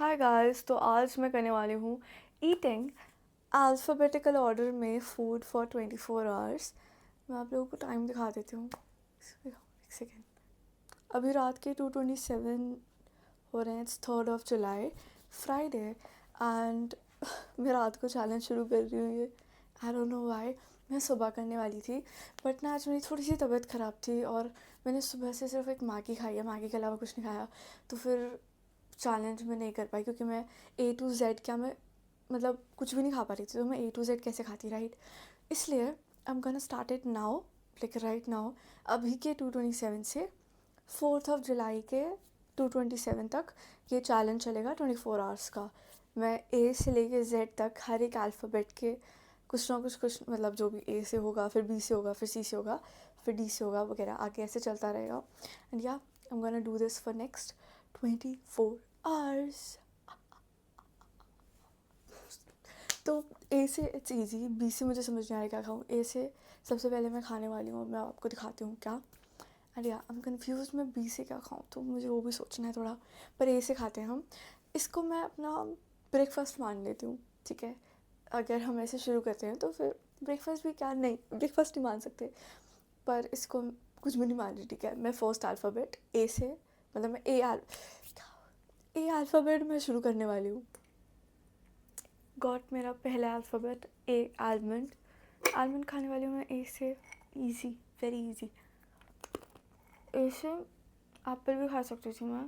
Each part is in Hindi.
हाय गाइस, तो आज मैं करने वाली हूँ ईटिंग अल्फ़ाबेटिकल ऑर्डर में फूड फॉर 24 आवर्स। मैं आप लोगों को टाइम दिखा देती हूँ। एक सेकेंड। अभी रात के 2:27 हो रहे हैं। It's 3rd of July, Friday, and मैं रात को चैलेंज शुरू कर रही हूँ। ये आई डोंट नो व्हाई। मैं सुबह करने वाली थी, बट ना आज मेरी थोड़ी सी तबीयत ख़राब थी और मैंने सुबह से सिर्फ एक मैगी खाई है, मैगी के अलावा कुछ नहीं खाया। तो फिर चैलेंज में नहीं कर पाई, क्योंकि मैं A to Z क्या मैं मतलब कुछ भी नहीं खा पा रही थी, तो मैं A to Z कैसे खाती, राइट। इसलिए I am gonna start it now, like right now. अभी के 2:27 से 4th of July के 2:27 तक ये चैलेंज चलेगा 24 आवर्स का। मैं A से लेके Z तक हर एक अल्फ़ाबेट के कुछ ना कुछ मतलब जो भी A से होगा, फिर B से होगा, फिर C से होगा, फिर D से होगा, वगैरह आगे ऐसे चलता रहेगा। एंड या I am gonna do this for next 24 hours. तो ए से इट्स इजी, बी से मुझे समझ नहीं आ रहा क्या खाऊँ। ए से सबसे पहले मैं खाने वाली हूँ, मैं आपको दिखाती हूँ क्या। एंड या आई एम कन्फ्यूज, मैं बी से क्या खाऊँ, तो मुझे वो भी सोचना है थोड़ा। पर ए से खाते हैं हम। इसको मैं अपना ब्रेकफास्ट मान लेती हूँ, ठीक है। अगर हम ऐसे शुरू करते हैं तो फिर ब्रेकफास्ट भी क्या, नहीं ब्रेकफास्ट नहीं मान सकते, पर इसको कुछ भी नहीं मान रही, ठीक है। मैं फर्स्ट अल्फ़ाबेट ए से, मतलब मैं ए अल्फ़ाबेट मैं शुरू करने वाली हूँ। गॉट मेरा पहला अल्फ़ाबेट ए, आलमंड। आलमंड खाने वाली हूँ मैं ए से। Easy, very easy. ए से एप्पल भी खा सकती थी मैं,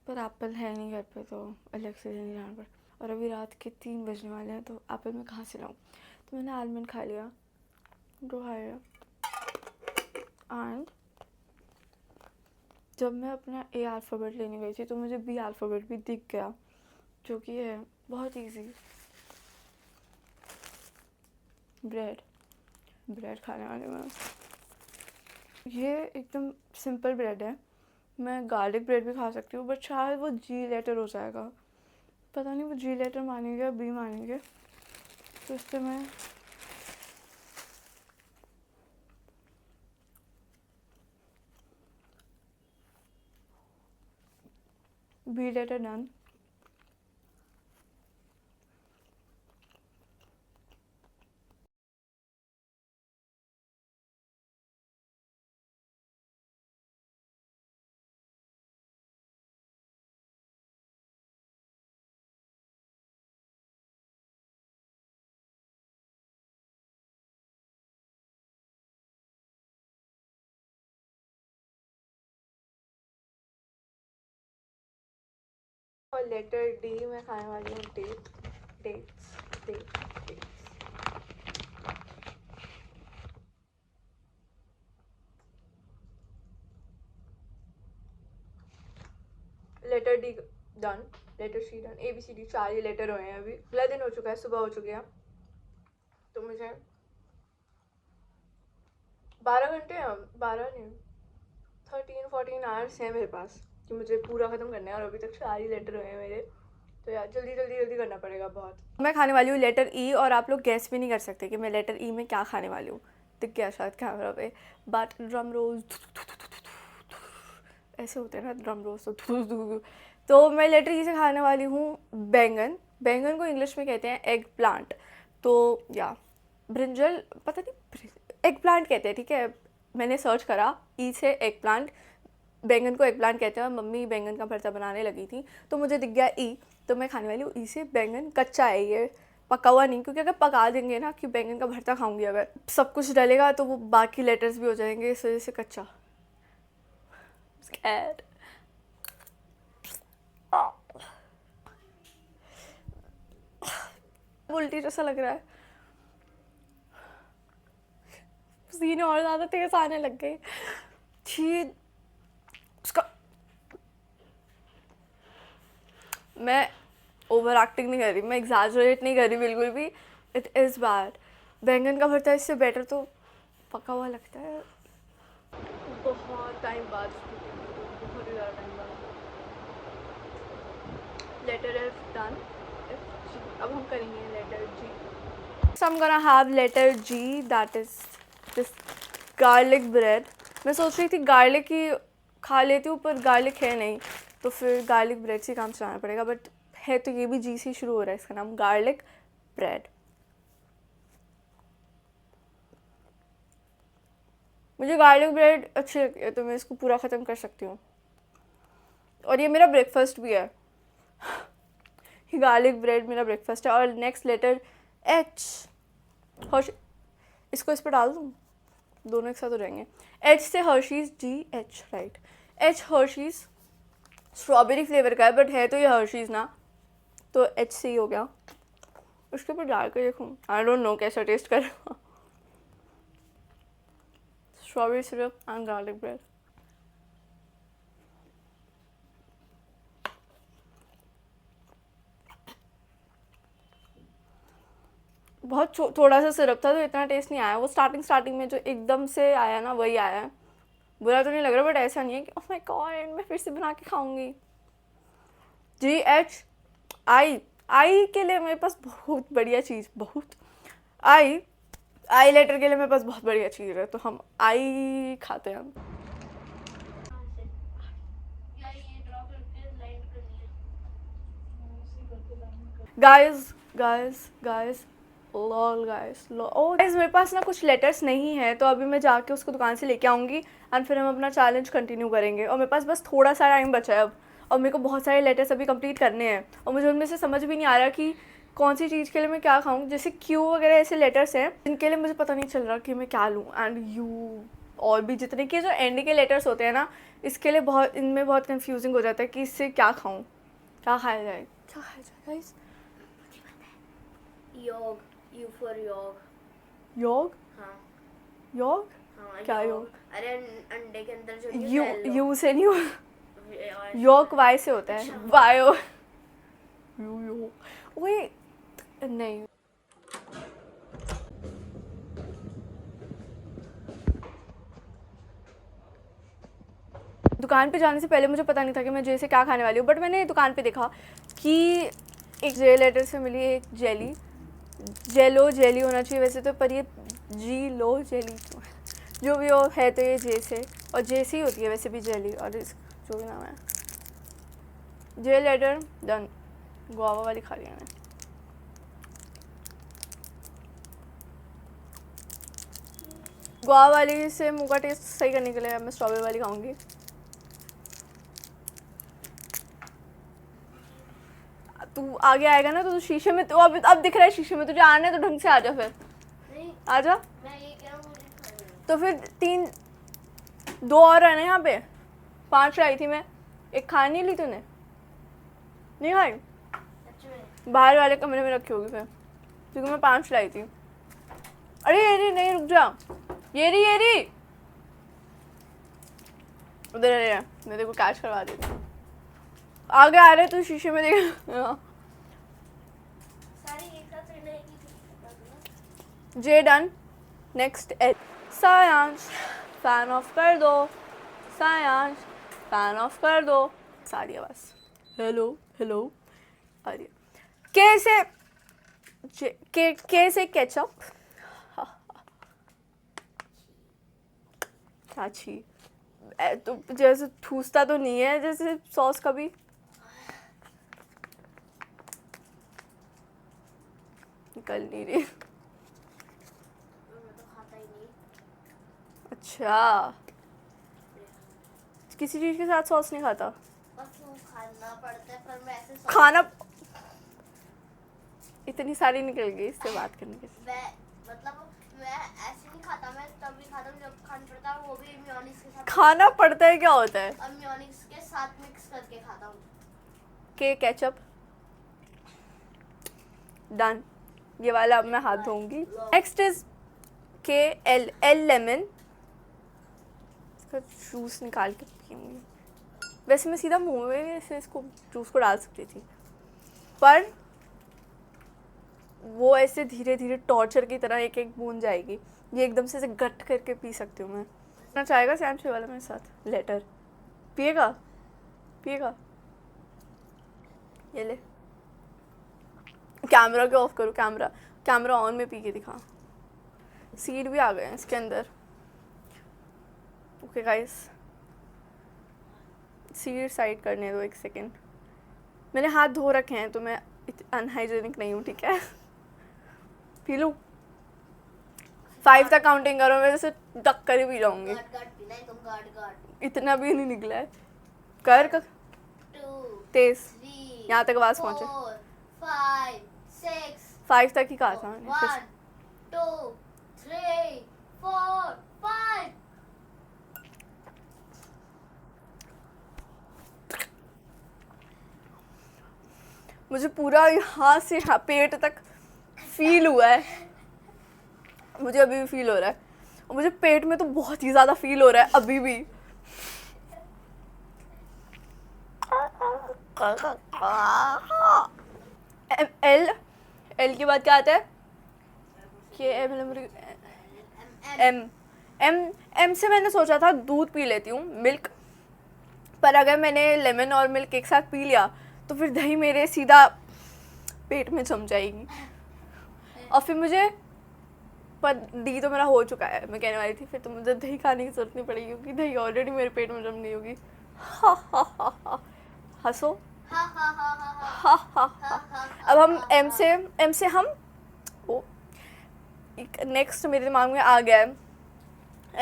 पर एप्पल है नहीं घर पे, तो अलग से लेने जाना पड़ा। और अभी रात के 3 बजने वाले हैं, तो एप्पल मैं कहाँ से लाऊँ। तो मैंने आलमंड खा लिया, दो खाया। एंड जब मैं अपना ए अल्फ़ाबेट लेने गई थी तो मुझे बी अल्फ़ाबेट भी दिख गया, जो कि है बहुत ईजी। ब्रेड, ब्रेड खाने वाली मैं। ये एकदम सिंपल ब्रेड है। मैं गार्लिक ब्रेड भी खा सकती हूँ, बट शायद वो जी लेटर हो जाएगा। पता नहीं वो जी लेटर मानेंगे या बी मानेंगे, तो इससे मैं बी लेटर डन। और लेटर डी मैं खाने वाली हूँ date, dates, dates. Letter D done, letter C done. ABCD 4 ही लेटर हुए हैं। अभी अगला दिन हो चुका है, सुबह हो चुकी है, तो मुझे 12 घंटे, 12 नहीं, 13-14 आवर्स हैं मेरे पास, कि मुझे पूरा ख़त्म करना है। और अभी तक 4 ही लेटर हुए हैं मेरे, तो यार जल्दी जल्दी जल्दी करना पड़ेगा बहुत। मैं खाने वाली हूँ लेटर ई, और आप लोग गैस भी नहीं कर सकते कि मैं लेटर ई में क्या खाने वाली हूँ। दिख गया शायद कैमरा पे, बट ड्रम रोज ऐसे होते हैं ना, ड्रम रोज तो मैं लेटर ई से खाने वाली हूँ बैंगन। बैंगन को इंग्लिश में कहते हैं एग प्लांट, तो या ब्रिंजल, पता नहीं, एग प्लांट कहते हैं, ठीक है। मैंने सर्च करा ई से एग प्लांट, बैंगन को एग प्लांट कहते हैं। मम्मी बैंगन का भरता बनाने लगी थी, तो मुझे दिख गया ई, तो मैं खाने वाली हूँ ई से बैंगन। कच्चा है ये, पका हुआ नहीं, क्योंकि अगर पका देंगे ना कि बैंगन का भरता खाऊंगी, अगर सब कुछ डलेगा तो वो बाकी लेटर्स भी हो जाएंगे, इस वजह से कच्चा। Scared. उल्टी जैसा लग रहा है, पसीने और ज़्यादा तेज आने लग गए। छी, उसका मैं ओवर एक्टिंग नहीं कर रही, मैं एग्जैजरेट नहीं कर रही बिल्कुल भी। It is bad. बैंगन का भरता इससे बेटर तो पका हुआ लगता है। बहुत टाइम बाद, बहुत ही ज़्यादा टाइम बाद। Letter F done, F G. अब हम करेंगे letter G. So I'm gonna have letter G, that is this garlic bread. मैं सोच रही थी गार्लिक ही खा लेती हूँ, पर गार्लिक है नहीं, तो फिर गार्लिक ब्रेड से काम चलाना पड़ेगा। बट है तो ये भी जी से शुरू हो रहा है, इसका नाम गार्लिक ब्रेड। मुझे गार्लिक ब्रेड अच्छी लगती है तो मैं इसको पूरा ख़त्म कर सकती हूँ, और ये मेरा ब्रेकफास्ट भी है। ये गार्लिक ब्रेड मेरा ब्रेकफास्ट है। और नेक्स्ट लेटर एच, हर्ष, इसको इस पर डाल दूँ, दोनों एक साथ हो जाएंगे। एच से हर्शीज़, जी H, right. H Hershey's strawberry flavour का है, बट है तो ये हर्शीज़ ना, तो एच से ही हो गया। उसके ऊपर डाल कर देखूँ, आई डोंट नो कैसा टेस्ट करेगा। Strawberry syrup and garlic bread. बहुत थोड़ा सा सिरप था तो इतना टेस्ट नहीं आया। वो स्टार्टिंग में जो एकदम से आया ना, वही आया है। बुरा तो नहीं लग रहा, बट ऐसा नहीं है कि ओह माय गॉड मैं फिर से बना के खाऊंगी। जी एच आई, आई के लिए मेरे पास बहुत बढ़िया चीज़, बहुत आई लेटर के लिए मेरे पास बहुत बढ़िया चीज़ है, तो हम आई खाते हैं हम। गाइस लॉल गाइस, मेरे पास ना कुछ लेटर्स नहीं है, तो अभी मैं जाके उसको दुकान से लेके आऊँगी एंड फिर हम अपना चैलेंज कंटिन्यू करेंगे। और मेरे पास बस थोड़ा सा टाइम बचा है अब, और मेरे को बहुत सारे लेटर्स अभी कंप्लीट करने हैं, और मुझे उनमें से समझ भी नहीं आ रहा कि कौन सी चीज़ के लिए मैं क्या खाऊँ। जैसे क्यू वगैरह ऐसे लेटर्स हैं जिनके लिए मुझे पता नहीं चल रहा कि मैं क्या लूँ, एंड यू और भी जितने के जो एंड के लेटर्स होते हैं ना, इसके लिए बहुत, इनमें बहुत कन्फ्यूजिंग हो जाता है कि इससे क्या खाऊँ, क्या खाया जाए, क्या खाया जाए गाइस। योग, यू फॉर योग। योग? हाँ योग? हाँ, क्या योग? अरे अंडे के अंदर जो यू से नहीं हो, योग वाई से होता है, वायो यू ओए नहीं। दुकान पे जाने से पहले मुझे पता नहीं था कि मैं जे से क्या खाने वाली हूँ, बट मैंने दुकान पे देखा कि एक जे लेटर से मिली एक जेली, जेलो जेली होना चाहिए वैसे तो, पर ये जी लो जेली जो भी हो है तो ये जे से, और जे से ही होती है वैसे भी जेली, और इस जो भी नाम है। जे लेटर डन, गुआवा वाली खा लिया मैंने। गुआवा वाली से मुँह का टेस्ट सही करने के लिए मैं स्ट्रॉबेरी वाली खाऊंगी। तू आगे आएगा ना तो तू शीशे में, तो अब दिख रहा है शीशे में, तुझे आना है तो ढंग से आ जा, फिर आ जा। मैं ये कह रहा हूँ मुझे खाना है। तो फिर 3 2 और है ना यहाँ पे, 5 लाई थी मैं, एक खा नहीं ली तूने, नहीं खाई, सच में? बाहर वाले कमरे में रखी होगी फिर, क्योंकि मैं 5 लाई थी। अरे ये रही, नहीं रुक जा, ये रही उधर है, मैं देखो कैच करवा देती हूँ। आगे आ रहे तू शीशे में देख। सारी एक साथ रहने की। J done. Next H, Sayansh fan off कर दो, सायांश फैन ऑफ कर दो, सारी आवाज हेलो हेलो आ रही है। के से केचप, अच्छी तो जैसे ठूसता तो नहीं है जैसे सॉस कभी। निकल नहीं रही। मैं तो खाता ही नहीं। अच्छा, किसी चीज के साथ सॉस नहीं खाता? बस वो खाना पड़ता है, पर मैं ऐसे खाना इतनी सारी निकल गई इससे बात करने के। मतलब मैं ऐसे नहीं खाता, मैं तभी खाता हूँ जब खाना पड़ता है, वो भी मेयोनीज के साथ। खाना पड़ता है क्या होता है? और मेयोनीज के साथ मिक्स करके खाता हूँ। के केचप डन, ये वाला अब मैं हाथ धोऊंगी। नेक्स्ट इज के एल, एल लेमन, इसका जूस निकाल के पीऊंगी। वैसे मैं सीधा मुंह में ऐसे इसको जूस को डाल सकती थी, पर वो ऐसे धीरे धीरे टॉर्चर की तरह एक एक बूंद जाएगी, ये एकदम से ऐसे गट करके पी सकती हूँ मैं। ना चाहेगा सैम से वाला मेरे साथ लेटर, पिएगा पिएगा, ये ले। कैमरा क्यों ऑफ करूँ, कैमरा ऑन में पी के दिखा। सीड भी आ गए हैं इसके अंदर। ओके गाइस, सीड साइड करने दो एक सेकेंड। मैंने हाथ धो रखे हैं तो मैं अनहाइजेनिक नहीं हूँ, ठीक है। पी लूँ? 5 तक काउंटिंग करो, मैं जैसे टक कर ही पी जाऊंगी। गाट गाट पीना है तुम, गाट गाट। इतना भी नहीं निकला है। कर 2 तेज, 3 यहाँ तक आवाज पहुंचे। 4 5 6 5 तक ही कहा था मैंने। 1 2 3 4 5। मुझे पूरा यहाँ से यहाँ पेट तक फील हुआ है, मुझे अभी भी फील हो रहा है, और मुझे पेट में तो बहुत ही ज़्यादा फील हो रहा है अभी भी। एल एल के बाद क्या आता है? के एम एम एम से मैंने सोचा था दूध पी लेती हूँ, मिल्क, पर अगर मैंने लेमन और मिल्क एक साथ पी लिया तो फिर दही मेरे सीधा पेट में जम जाएगी, और फिर मुझे, पर डी तो मेरा हो चुका है, मैं कहने वाली थी फिर तो मुझे दही खाने की जरूरत नहीं पड़ेगी क्योंकि दही ऑलरेडी मेरे पेट में जम गई होगी। हंसो। हा हा हा हा हा। अब हम एम से हम ओ नेक्स्ट मेरे दिमाग में आ गया है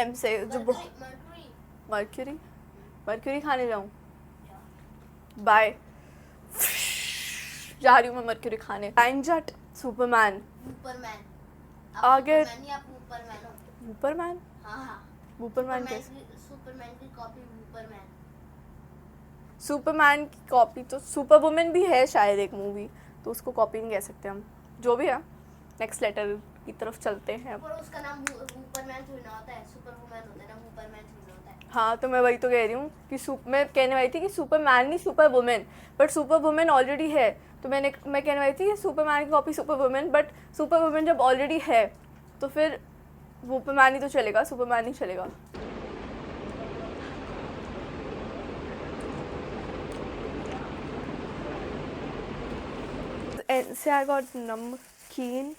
एम से जो मर्क्यूरी। मर्क्यूरी खाने जाऊँ? बाय, जा रही हूँ मैं मर्क्यूरी खाने। जट सुपरमैन आगे सुपरमैन हो। सुपरमैन हाँ सुपरमैन कैसे? सुपरमैन की कॉपी सुपरमैन। सुपरमैन की कॉपी तो सुपर वुमेन भी है शायद एक मूवी, तो उसको कॉपी नहीं कह सकते हम, जो भी है। नेक्स्ट लेटर की तरफ चलते हैं। पर उसका नाम सुपरमैन थोड़ी ना होता है, सुपरवुमैन होता है ना, सुपरमैन थोड़ी ना होता है। हाँ तो मैं वही तो कह रही हूँ कि मैं कहने वाली थी कि सुपरमैन नहीं super women, but super women already है, तो मैं कहने वाली थी कि सुपरमैन की copy super women, but super women जब ऑलरेडी है तो फिर सुपरमैन ही तो चलेगा, सुपरमैन ही चलेगा। एन से आई गॉट नमकीन,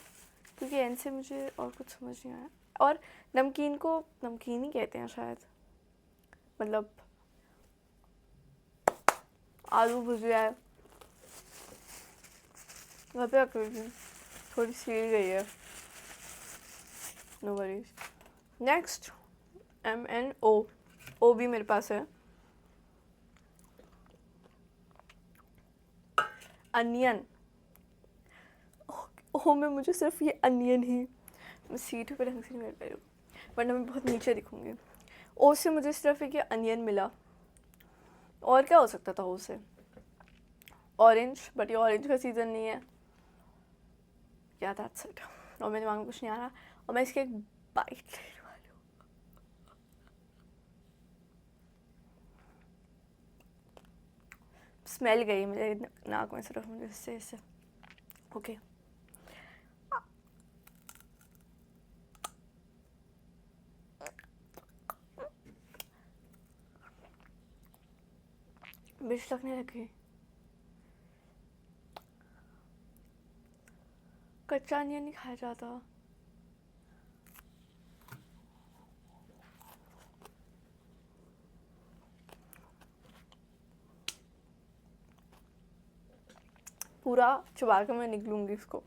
क्योंकि एन से मुझे और कुछ समझ नहीं आया, और नमकीन को नमकीन ही कहते हैं शायद, मतलब आलू भुजिया है, घर पे रख रही थी, थोड़ी सील गई है, नो वरीज। नेक्स्ट MNO, ओ भी मेरे पास है। अनियन, ओ में मुझे सिर्फ ये अनियन ही, मैं सीट पे ढंग से नहीं बैठ पा रही हूँ वरना मैं बहुत नीचे दिखूंगी। ओ से मुझे सिर्फ एक ये अनियन मिला, और क्या हो सकता था ओ से? ऑरेंज, बट ये ऑरेंज का सीज़न नहीं है, या दैट्स इट, और मेरे दिमाग में कुछ नहीं आ रहा, और मैं इसके एक बाइट लेने वाली हूँ। स्मेल गई मेरे नाक में सिर्फ, मुझे इससे ओके। मिर्च लगने लगी, कच्चा अनियन नहीं खाया जाता। पूरा चबा के मैं निकलूंगी इसको।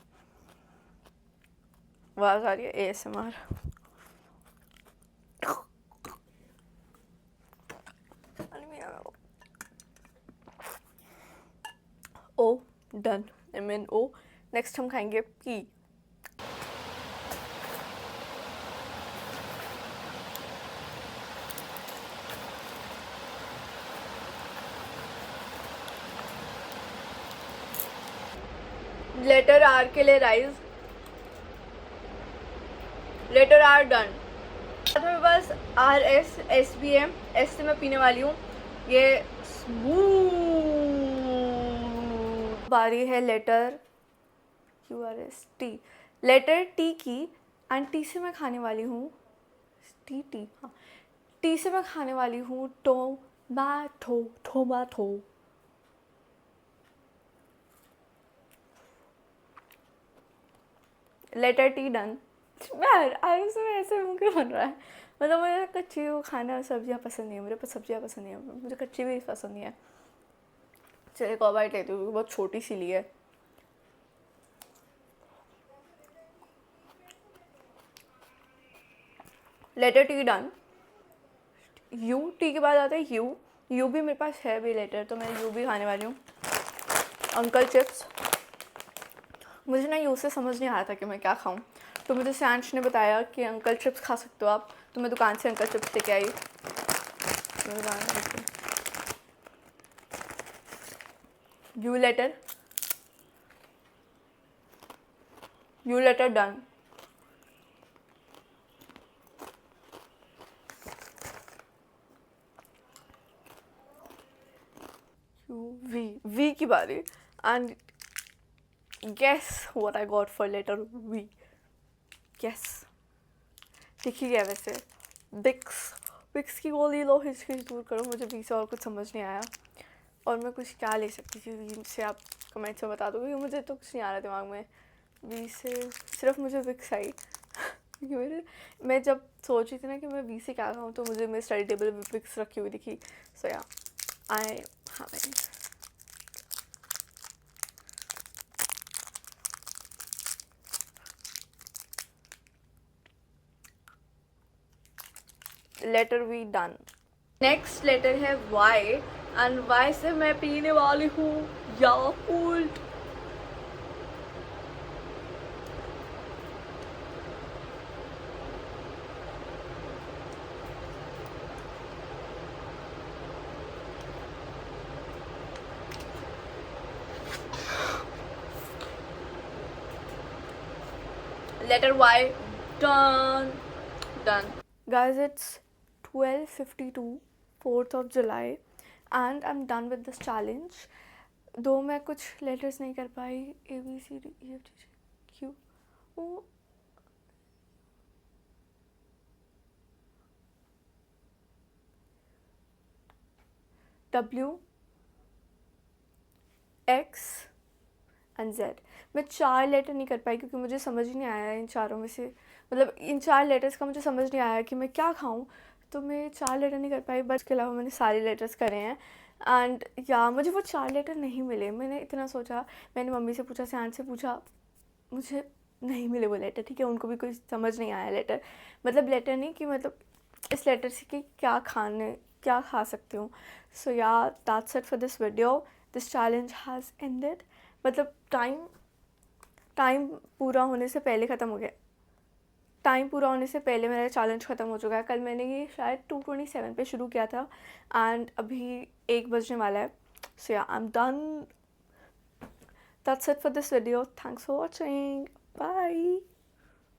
आवाज आ रही है ASMR। ओ डन, MNO। नेक्स्ट हम खाएंगे पी। लेटर आर के लिए राइज, लेटर आर डन। मेरे पास RS SBM, S से मैं पीने वाली हूँ ये बारी है letter QRS T, letter T की, एंड T से मैं खाने वाली हूँ T हाँ, T से मैं खाने वाली हूँ टोमाटो। Letter T done. यार आयुष में ऐसे मुँह क्यों बन रहा है? मतलब मुझे कच्ची वो खाना सब्जियाँ पसंद नहीं है, मेरे पास सब्जियाँ पसंद नहीं है, मुझे कच्ची भी पसंद नहीं है। चलिए एक और बाइट लेती हूँ, बहुत छोटी सी ली है। Letter T done. U T के बाद आता है यू। यू भी मेरे पास है भी लेटर, तो मैं यू भी खाने वाली हूँ। Uncle chips. मुझे ना यू से समझ नहीं आ रहा था कि मैं क्या खाऊं, तो मुझे सैंश ने बताया कि अंकल चिप्स खा सकते हो आप, तो मैं दुकान से अंकल चिप्स लेके आई। U letter. U letter done. U V V की बारी। And guess what I got for letter V. Guess दिख ही गया वैसे। बिक्स। बिक्स की गोली लो, हिचकिच दूर करो। मुझे वी से और कुछ समझ नहीं आया, और मैं कुछ क्या ले सकती थी वी से, आप कमेंट्स में बता दो, क्योंकि मुझे तो कुछ नहीं आ रहा दिमाग में वी से। सिर्फ मुझे विक्स आई। मैं जब सोच रही थी ना कि मैं वी से क्या खाऊँ, तो मुझे मेरे स्टडी टेबल में विक्स रखी हुई दिखी। सो या I having. Letter V done. Next letter है वाई, एंड वाई से मैं पीने वाली हूँ Yakult. Letter Y. Done. Done. Guys, it's 12:52, 4th of July, and I'm done with this challenge. दो मैं कुछ लेटर्स नहीं कर पाई, ABCDEFGQ O W X and Z। मैं 4 लेटर नहीं कर पाई क्योंकि मुझे समझ ही नहीं आया इन चारों में से, मतलब इन 4 लेटर्स का मुझे समझ नहीं आया कि मैं क्या खाऊं, तो मैं 4 लेटर नहीं कर पाई। बस के अलावा मैंने सारे लेटर्स करे हैं, एंड या मुझे वो 4 लेटर नहीं मिले। मैंने इतना सोचा, मैंने मम्मी से पूछा, सैन से पूछा, मुझे नहीं मिले वो लेटर। ठीक है, उनको भी कोई समझ नहीं आया लेटर, मतलब लेटर नहीं कि मतलब इस लेटर से कि क्या खा सकती हूँ। सो या that's it for this video. This challenge has ended, मतलब टाइम पूरा होने से पहले ख़त्म हो गया। टाइम पूरा होने से पहले मेरा चैलेंज ख़त्म हो चुका है। कल मैंने ये शायद 2:27 पे शुरू किया था, एंड अभी 1 बजने वाला है। सो या I am done. That's it for this video. Thanks for watching. Bye.